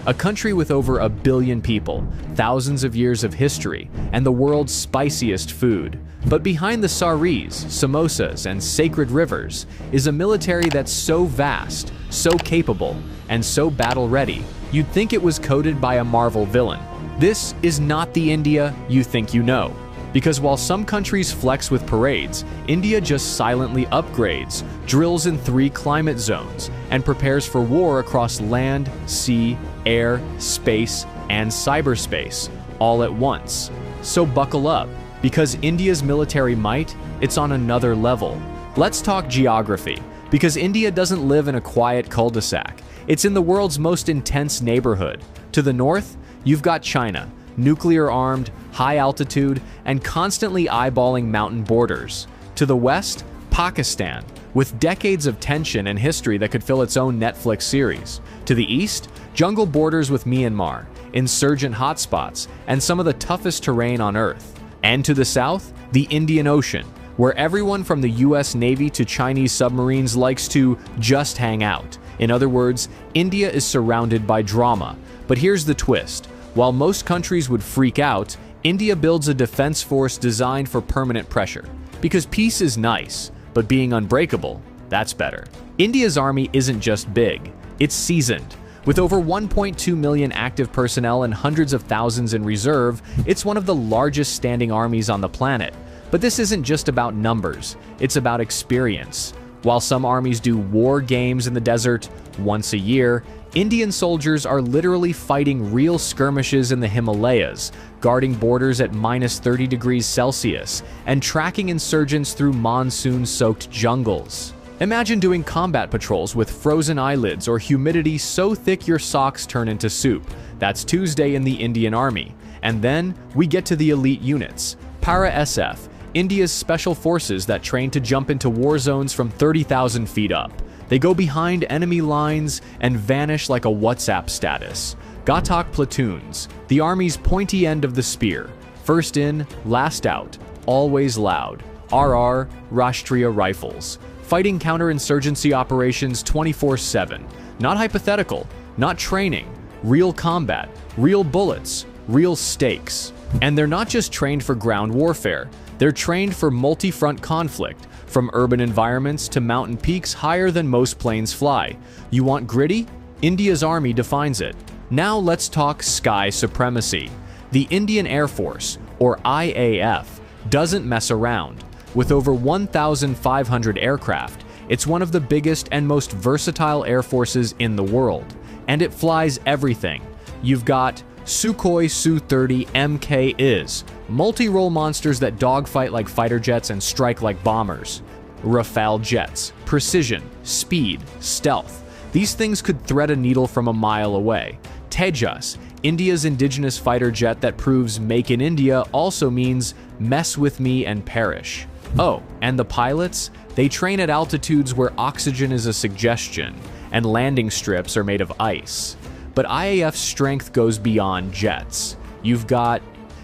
a country with over 1 billion people, thousands of years of history, and the world's spiciest food. But behind the saris, samosas, and sacred rivers is a military that's so vast, so capable, and so battle-ready, you'd think it was coded by a Marvel villain. This is not the India you think you know. Because while some countries flex with parades, India just silently upgrades, drills in 3 climate zones, and prepares for war across land, sea, air, space, and cyberspace, all at once. So buckle up, because India's military might, it's on another level. Let's talk geography, because India doesn't live in a quiet cul-de-sac. It's in the world's most intense neighborhood. To the north, you've got China, nuclear-armed, high altitude, and constantly eyeballing mountain borders. To the west, Pakistan, with decades of tension and history that could fill its own Netflix series. To the east, jungle borders with Myanmar, insurgent hotspots, and some of the toughest terrain on Earth. And to the south, the Indian Ocean, where everyone from the US Navy to Chinese submarines likes to just hang out. In other words, India is surrounded by drama. But here's the twist. While most countries would freak out, India builds a defense force designed for permanent pressure. Because peace is nice, but being unbreakable, that's better. India's army isn't just big, it's seasoned. With over 1.2 million active personnel and hundreds of thousands in reserve, it's one of the largest standing armies on the planet. But this isn't just about numbers, it's about experience. While some armies do war games in the desert once a year, Indian soldiers are literally fighting real skirmishes in the Himalayas, guarding borders at -30 degrees Celsius, and tracking insurgents through monsoon-soaked jungles. Imagine doing combat patrols with frozen eyelids or humidity so thick your socks turn into soup. That's Tuesday in the Indian Army. And then we get to the elite units. Para-SF, India's special forces that train to jump into war zones from 30,000 feet up. They go behind enemy lines and vanish like a WhatsApp status. Ghatak platoons, the army's pointy end of the spear. First in, last out, always loud. RR, Rashtriya Rifles. Fighting counterinsurgency operations 24/7. Not hypothetical, not training. Real combat, real bullets, real stakes. And they're not just trained for ground warfare. They're trained for multi-front conflict, from urban environments to mountain peaks higher than most planes fly. You want gritty? India's army defines it. Now let's talk sky supremacy. The Indian Air Force, or IAF, doesn't mess around. With over 1,500 aircraft, it's one of the biggest and most versatile air forces in the world. And it flies everything. You've got Sukhoi Su-30 MK-IS, multi-role monsters that dogfight like fighter jets and strike like bombers. Rafale jets, precision, speed, stealth. These things could thread a needle from a mile away. Tejas, India's indigenous fighter jet that proves "Make in India" also means mess with me and perish. Oh, and the pilots? They train at altitudes where oxygen is a suggestion, and landing strips are made of ice. But IAF's strength goes beyond jets. You've got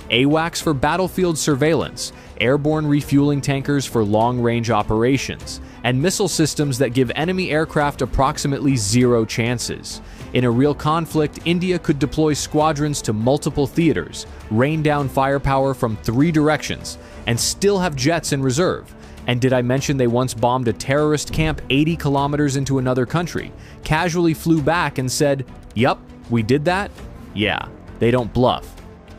AWACS for battlefield surveillance, airborne refueling tankers for long-range operations, and missile systems that give enemy aircraft approximately 0 chances. In a real conflict, India could deploy squadrons to multiple theaters, rain down firepower from 3 directions, and still have jets in reserve. And did I mention they once bombed a terrorist camp 80 kilometers into another country, casually flew back and said, "Yup, we did that"? Yeah, they don't bluff.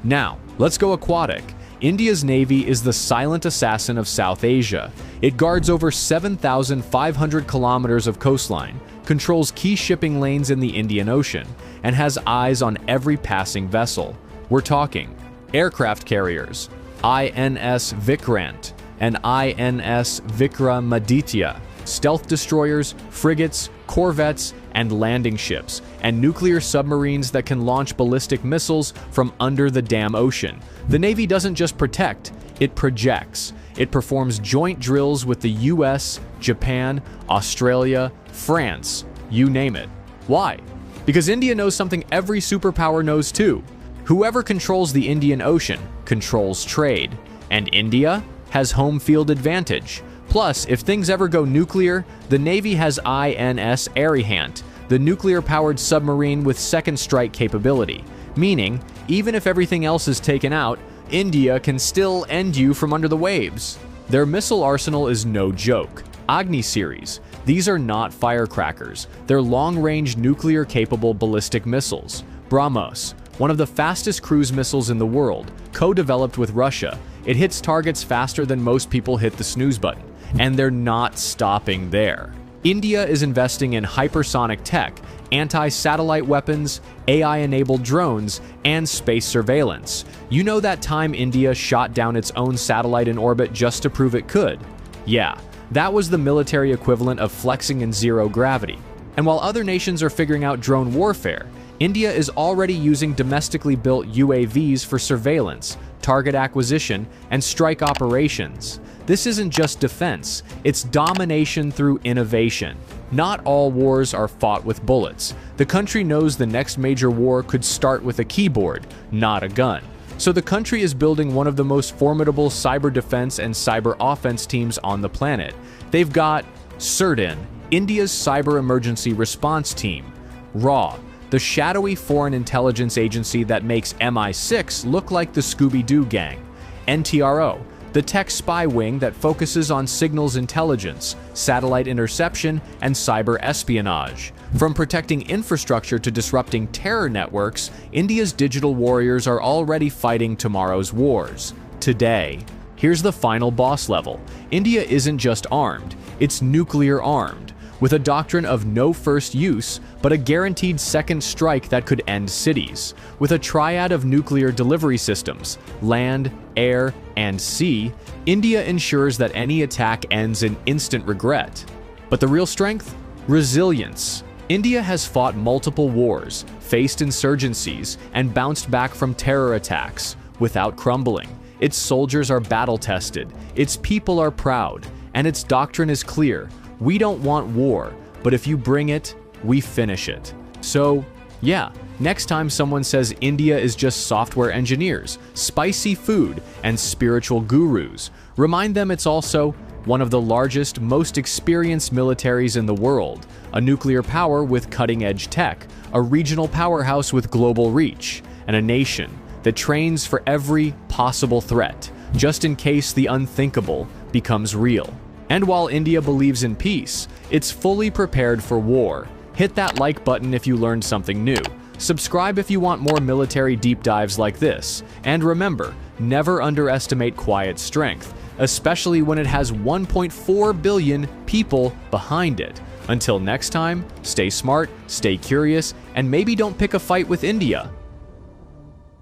Now, let's go aquatic. India's Navy is the silent assassin of South Asia. It guards over 7,500 kilometers of coastline, controls key shipping lanes in the Indian Ocean, and has eyes on every passing vessel. We're talking aircraft carriers, INS Vikrant and INS Vikramaditya, stealth destroyers, frigates, corvettes, and landing ships, and nuclear submarines that can launch ballistic missiles from under the damn ocean. The Navy doesn't just protect, it projects. It performs joint drills with the US, Japan, Australia, France, you name it. Why? Because India knows something every superpower knows too. Whoever controls the Indian Ocean controls trade, and India has home field advantage. Plus, if things ever go nuclear, the Navy has INS Arihant, the nuclear-powered submarine with second strike capability, meaning even if everything else is taken out, India can still end you from under the waves. Their missile arsenal is no joke. Agni series. These are not firecrackers. They're long-range nuclear-capable ballistic missiles. BrahMos, one of the fastest cruise missiles in the world, co-developed with Russia. It hits targets faster than most people hit the snooze button. And they're not stopping there. India is investing in hypersonic tech, anti-satellite weapons, AI-enabled drones, and space surveillance. You know that time India shot down its own satellite in orbit just to prove it could? Yeah, that was the military equivalent of flexing in zero gravity. And while other nations are figuring out drone warfare, India is already using domestically built UAVs for surveillance, target acquisition, and strike operations. This isn't just defense, it's domination through innovation. Not all wars are fought with bullets. The country knows the next major war could start with a keyboard, not a gun. So the country is building one of the most formidable cyber defense and cyber offense teams on the planet. They've got CERT-IN, India's cyber emergency response team, RAW, the shadowy foreign intelligence agency that makes MI6 look like the Scooby-Doo gang, NTRO, the tech spy wing that focuses on signals intelligence, satellite interception, and cyber espionage. From protecting infrastructure to disrupting terror networks, India's digital warriors are already fighting tomorrow's wars. Today. Here's the final boss level. India isn't just armed, it's nuclear armed, with a doctrine of no first use, but a guaranteed second strike that could end cities. With a triad of nuclear delivery systems, land, air, and sea, India ensures that any attack ends in instant regret. But the real strength? Resilience. India has fought multiple wars, faced insurgencies, and bounced back from terror attacks without crumbling. Its soldiers are battle-tested, its people are proud, and its doctrine is clear. We don't want war, but if you bring it, we finish it. So, yeah, next time someone says India is just software engineers, spicy food, and spiritual gurus, remind them it's also one of the largest, most experienced militaries in the world, a nuclear power with cutting-edge tech, a regional powerhouse with global reach, and a nation that trains for every possible threat, just in case the unthinkable becomes real. And while India believes in peace, it's fully prepared for war. Hit that like button if you learned something new. Subscribe if you want more military deep dives like this. And remember, never underestimate quiet strength, especially when it has 1.4 billion people behind it. Until next time, stay smart, stay curious, and maybe don't pick a fight with India.